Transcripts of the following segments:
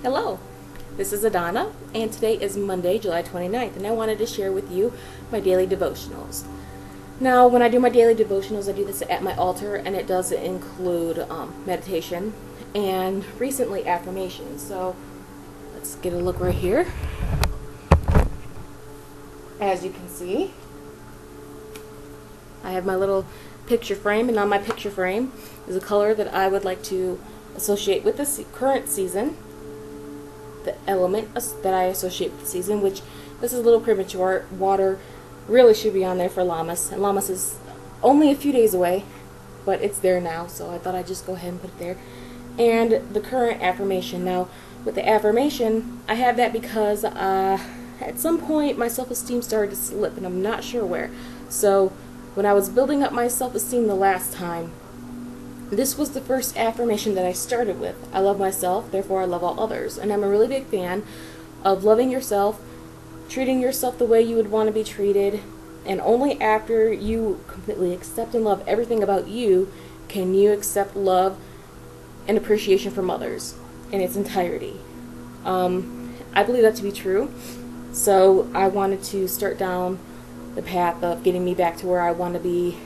Hello, this is Adana, and today is Monday, July 29th, and I wanted to share with you my daily devotionals. Now, when I do my daily devotionals, I do this at my altar, and it does include meditation and recently affirmations. So, let's get a look right here. As you can see, I have my little picture frame, and on my picture frame is a color that I would like to associate with the current season. The element that I associate with the season, which this is a little premature. Water really should be on there for Lammas, and Lammas is only a few days away, but it's there now, so I thought I'd just go ahead and put it there. And the current affirmation. Now, with the affirmation, I have that because at some point my self-esteem started to slip, and I'm not sure where. So when I was building up my self-esteem the last time, this was the first affirmation that I started with. I love myself, therefore I love all others. And I'm a really big fan of loving yourself, treating yourself the way you would want to be treated, and only after you completely accept and love everything about you can you accept love and appreciation from others in its entirety. I believe that to be true, so I wanted to start down the path of getting me back to where I want to be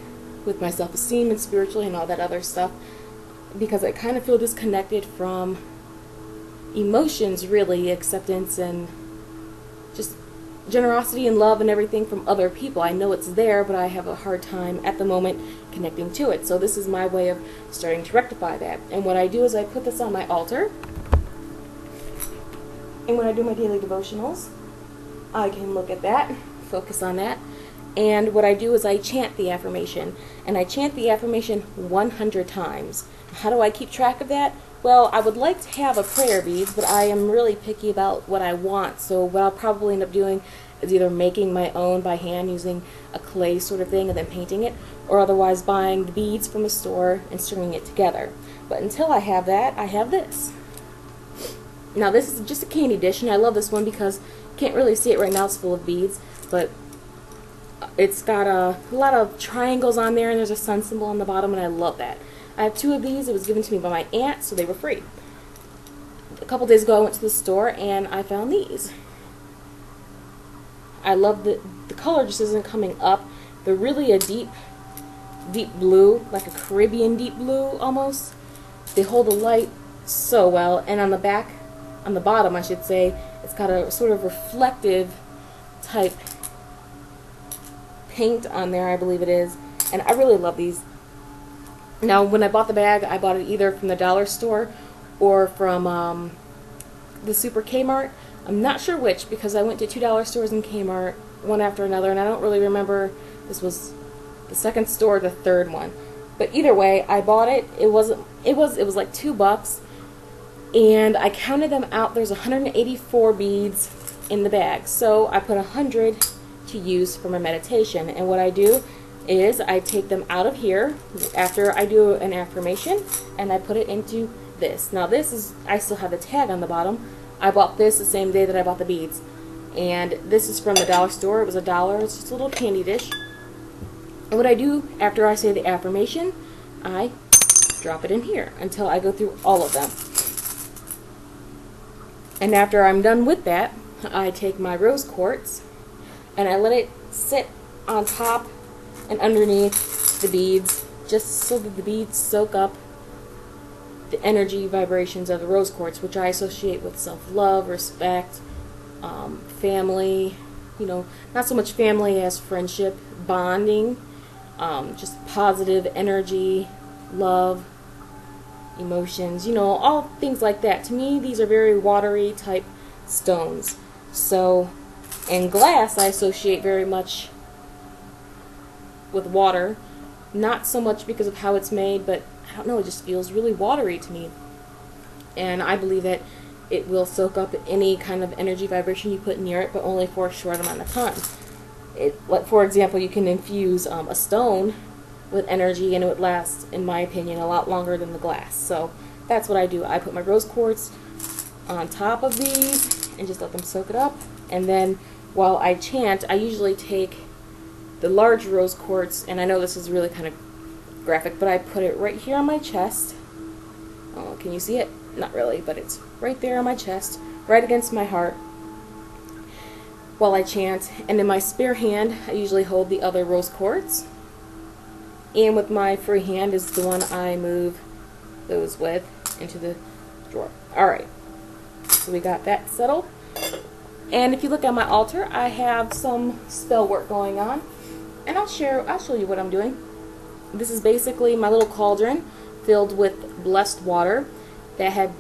with my self-esteem and spiritually and all that other stuff, because I kind of feel disconnected from emotions, really, acceptance and just generosity and love and everything from other people. I know it's there, but I have a hard time at the moment connecting to it. So this is my way of starting to rectify that. And what I do is I put this on my altar, and when I do my daily devotionals, I can look at that, focus on that. And what I do is I chant the affirmation, and I chant the affirmation 100 times. How do I keep track of that? Well, I would like to have a prayer beads, but I am really picky about what I want. So what I'll probably end up doing is either making my own by hand using a clay sort of thing and then painting it, or otherwise buying the beads from a store and stringing it together. But until I have that, I have this. Now this is just a candy dish, and I love this one because you can't really see it right now. It's full of beads, but it's got a lot of triangles on there, and there's a sun symbol on the bottom, and I love that. I have 2 of these. It was given to me by my aunt, so they were free. A couple days ago I went to the store and I found these. I love the color just isn't coming up. They're really a deep blue, like a Caribbean deep blue almost. They hold the light so well, and on the back, on the bottom I should say, it's got a sort of reflective type paint on there, I believe it is, and I really love these. Now, when I bought the bag, I bought it either from the dollar store or from the Super Kmart. I'm not sure which, because I went to 2 dollar stores in Kmart, one after another, and I don't really remember this was the second store or the third one. But either way, I bought it. It was like $2, and I counted them out. There's 184 beads in the bag, so I put 100 to use for my meditation. And what I do is I take them out of here after I do an affirmation, and I put it into this. Now this is, I still have the tag on the bottom. I bought this the same day that I bought the beads, and this is from the dollar store. It was $1. It's just a little candy dish. And what I do after I say the affirmation, I drop it in here until I go through all of them. And after I'm done with that, I take my rose quartz and I let it sit on top and underneath the beads, just so that the beads soak up the energy vibrations of the rose quartz, which I associate with self-love, respect, family, not so much family as friendship, bonding, just positive energy, love, emotions, all things like that. To me, these are very watery type stones. So, and glass I associate very much with water, not so much because of how it's made, but I don't know, it just feels really watery to me. And I believe that it will soak up any kind of energy vibration you put near it, but only for a short amount of time. Like for example, you can infuse a stone with energy, and it would last, in my opinion, a lot longer than the glass. So that's what I do. I put my rose quartz on top of these and just let them soak it up. And then while I chant, I usually take the large rose quartz, and I know this is really kind of graphic, but I put it right here on my chest, Oh, can you see it? Not really, but it's right there on my chest, right against my heart, while I chant. And in my spare hand, I usually hold the other rose quartz. And with my free hand is the one I move those with into the drawer. Alright, so we got that settled. And if you look at my altar, I have some spell work going on. And I'll show you what I'm doing. This is basically my little cauldron filled with blessed water that had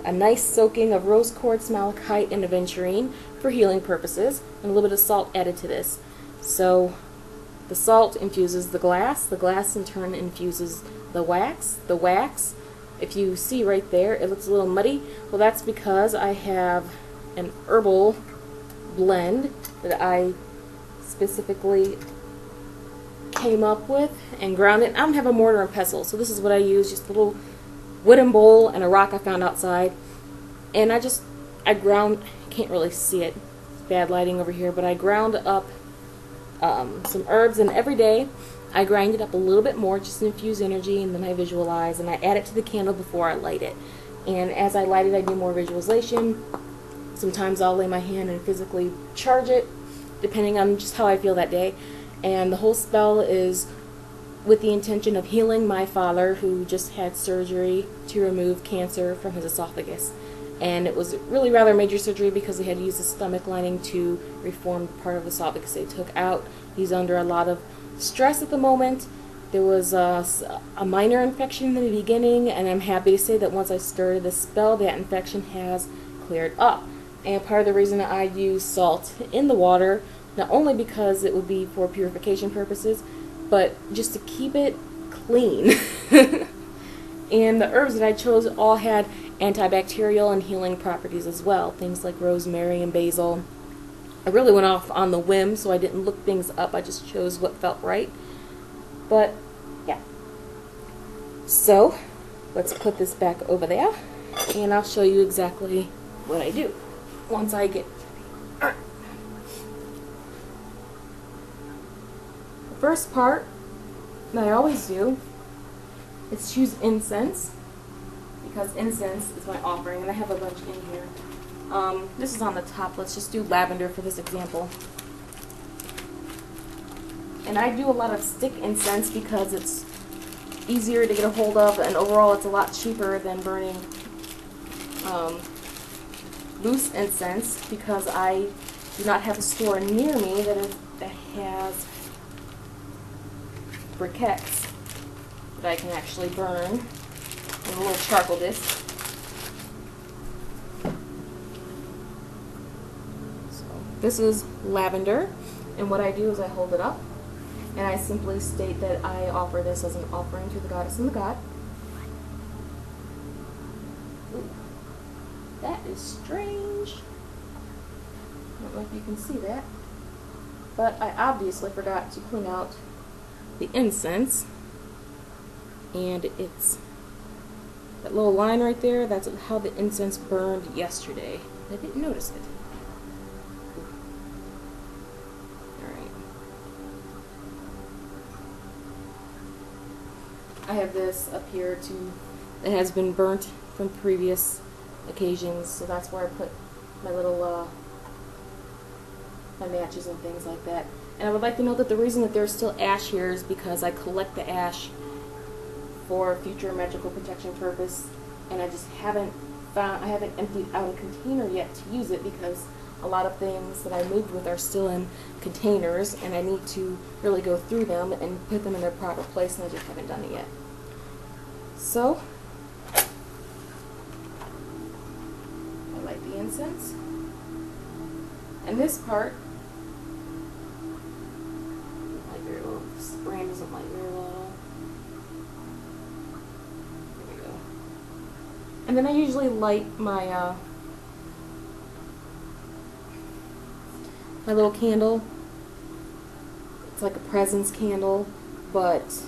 a nice soaking of rose quartz, malachite, and aventurine for healing purposes, and a little bit of salt added to this. So the salt infuses the glass in turn infuses the wax. The wax, if you see right there, it looks a little muddy. Well, that's because I have an herbal blend that I specifically came up with and ground it. I don't have a mortar and pestle, so this is what I use, just a little wooden bowl and a rock I found outside. And I ground, can't really see it, it's bad lighting over here, but I ground up some herbs, and every day I grind it up a little bit more just to infuse energy, and then I visualize, and I add it to the candle before I light it. And as I light it, I do more visualization. Sometimes I'll lay my hand and physically charge it, depending on just how I feel that day. And the whole spell is with the intention of healing my father, who just had surgery to remove cancer from his esophagus. And it was really rather major surgery because they had to use the stomach lining to reform part of the esophagus they took out. He's under a lot of stress at the moment. There was a minor infection in the beginning, and I'm happy to say that once I started the spell, that infection has cleared up. And part of the reason I use salt in the water, not only because it would be for purification purposes, but just to keep it clean. And the herbs that I chose all had antibacterial and healing properties as well, things like rosemary and basil. I really went off on the whim, so I didn't look things up, I just chose what felt right. But yeah, so let's put this back over there, and I'll show you exactly what I do once I get. The first part that I always do is choose incense, because incense is my offering, and I have a bunch in here. This is on the top. Let's just do lavender for this example. And I do a lot of stick incense because it's easier to get a hold of, and overall it's a lot cheaper than burning loose incense, because I do not have a store near me that has briquettes that I can actually burn with a little charcoal disc. So this is lavender, and what I do is I hold it up and I simply state that I offer this as an offering to the goddess and the god. Ooh, that is strange. I don't know if you can see that, but I obviously forgot to clean out the incense, and it's that little line right there. That's how the incense burned yesterday. I didn't notice it. Alright. I have this up here too that has been burnt from previous occasions, so that's where I put my little my matches and things like that. And I would like to note that the reason that there's still ash here is because I collect the ash for future magical protection purpose, and I just haven't emptied out a container yet to use it, because a lot of things that I moved with are still in containers, and I need to really go through them and put them in their proper place, and I just haven't done it yet. So I light the incense, and this part, brand doesn't light very well. There we go. And then I usually light my my little candle. It's like a presence candle, but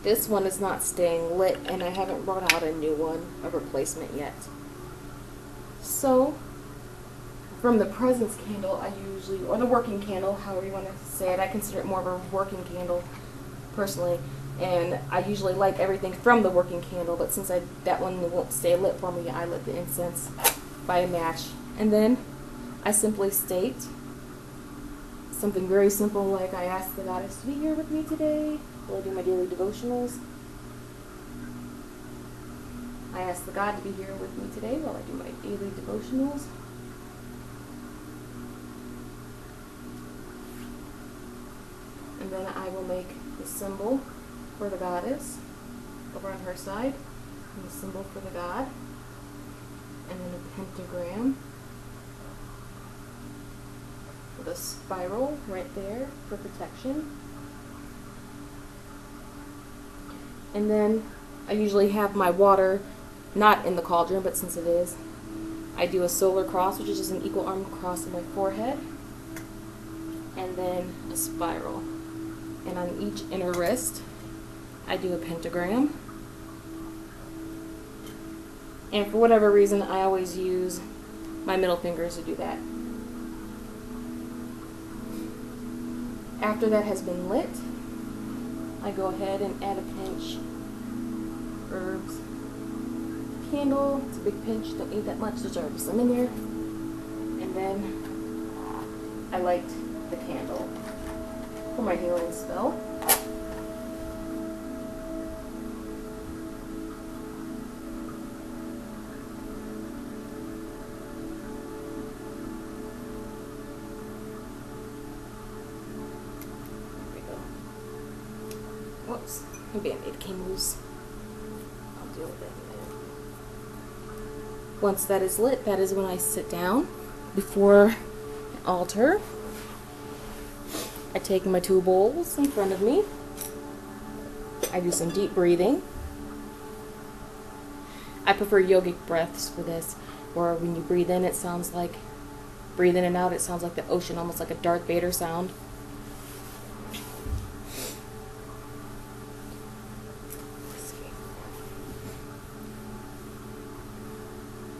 this one is not staying lit, and I haven't brought out a new one, a replacement yet. So from the presence candle, I usually, or the working candle, however you want to say it, I consider it more of a working candle, personally. And I usually light everything from the working candle, but since that one won't stay lit for me, I lit the incense by a match. And then I simply state something very simple, like I ask the goddess to be here with me today while I do my daily devotionals. I ask the God to be here with me today while I do my daily devotionals. And then I will make the symbol for the goddess over on her side, and the symbol for the god, and then a pentagram with a spiral right there for protection. And then I usually have my water not in the cauldron, but since it is, I do a solar cross, which is just an equal arm cross on my forehead, and then a spiral. And on each inner wrist, I do a pentagram. And for whatever reason, I always use my middle fingers to do that. After that has been lit, I go ahead and add a pinch herbs candle. It's a big pinch, don't need that much, there's already some in there. And then I light the candle for my healing spell. Whoops, my band-aid came loose. I'll deal with it in a minute. Once that is lit, that is when I sit down before an altar. I take my 2 bowls in front of me. I do some deep breathing. I prefer yogic breaths for this, where when you breathe in, it sounds like, breathe in and out, it sounds like the ocean, almost like a Darth Vader sound.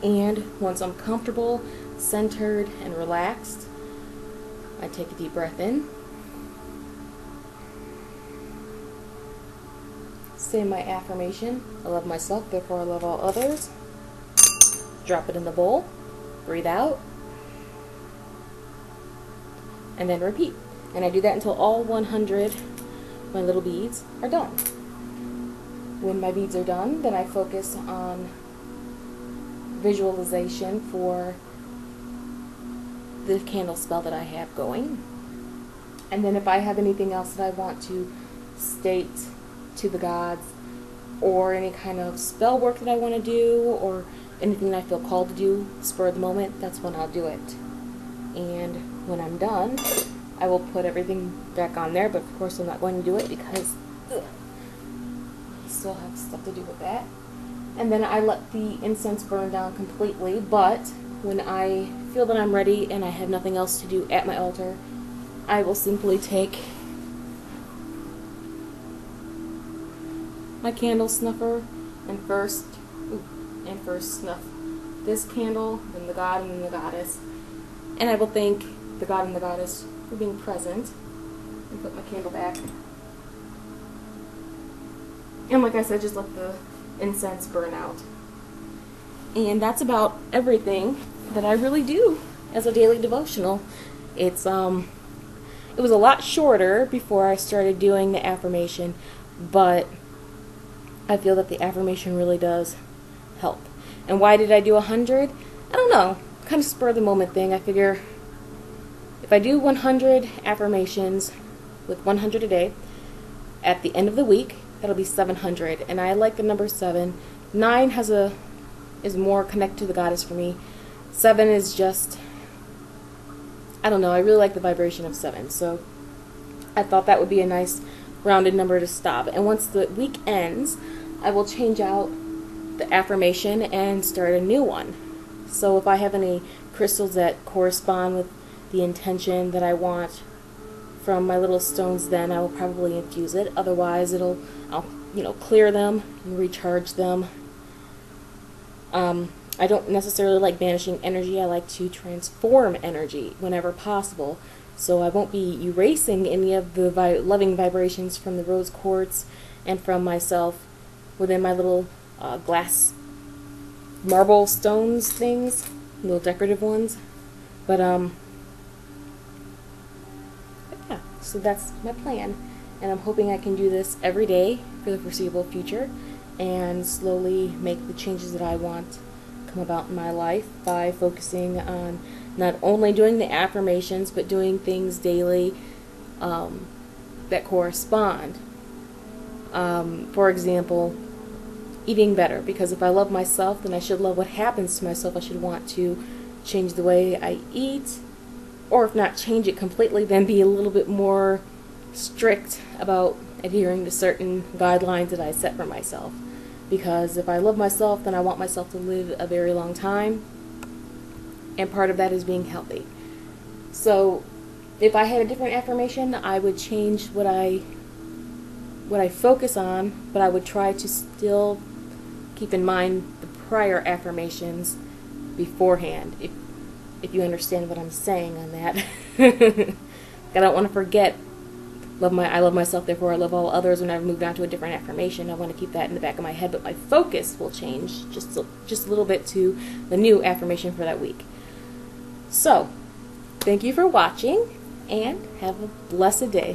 And once I'm comfortable, centered, and relaxed, I take a deep breath in. Say my affirmation, I love myself, therefore I love all others. Drop it in the bowl, breathe out, and then repeat. And I do that until all 100 my little beads are done. When my beads are done, then I focus on visualization for the candle spell that I have going. And then if I have anything else that I want to state to the gods, or any kind of spell work that I want to do, or anything that I feel called to do spur of the moment, that's when I'll do it. And when I'm done, I will put everything back on there, but of course I'm not going to do it because I still have stuff to do with that. And then I let the incense burn down completely, but when I feel that I'm ready and I have nothing else to do at my altar, I will simply take my candle snuffer and first snuff this candle, then the god, and then the goddess. And I will thank the god and the goddess for being present, and put my candle back. And like I said, just let the incense burn out. And that's about everything that I really do as a daily devotional. It was a lot shorter before I started doing the affirmation, but I feel that the affirmation really does help. And why did I do 100? I don't know, kind of spur of the moment thing. I figure if I do 100 affirmations with 100 a day, at the end of the week, that'll be 700. And I like the number 7. 9 is more connected to the goddess for me. 7 is just, I don't know, I really like the vibration of 7. So I thought that would be a nice rounded number to stop. And once the week ends, I will change out the affirmation and start a new one. So if I have any crystals that correspond with the intention that I want from my little stones, then I will probably infuse it. Otherwise, I'll clear them and recharge them. I don't necessarily like banishing energy. I like to transform energy whenever possible. So I won't be erasing any of the loving vibrations from the rose quartz and from myself within my little glass marble stones things, little decorative ones. But yeah, so that's my plan, and I'm hoping I can do this every day for the foreseeable future and slowly make the changes that I want come about in my life by focusing on not only doing the affirmations but doing things daily that correspond. For example, eating better, because if I love myself, then I should love what happens to myself. I should want to change the way I eat, or if not change it completely, then be a little bit more strict about adhering to certain guidelines that I set for myself. Because if I love myself, then I want myself to live a very long time, and part of that is being healthy. So if I had a different affirmation, I would change what I focus on, but I would try to still keep in mind the prior affirmations beforehand, if you understand what I'm saying on that. I don't want to forget I love myself, therefore I love all others when I've moved on to a different affirmation. I want to keep that in the back of my head, but my focus will change just a little bit to the new affirmation for that week. So, thank you for watching, and have a blessed day.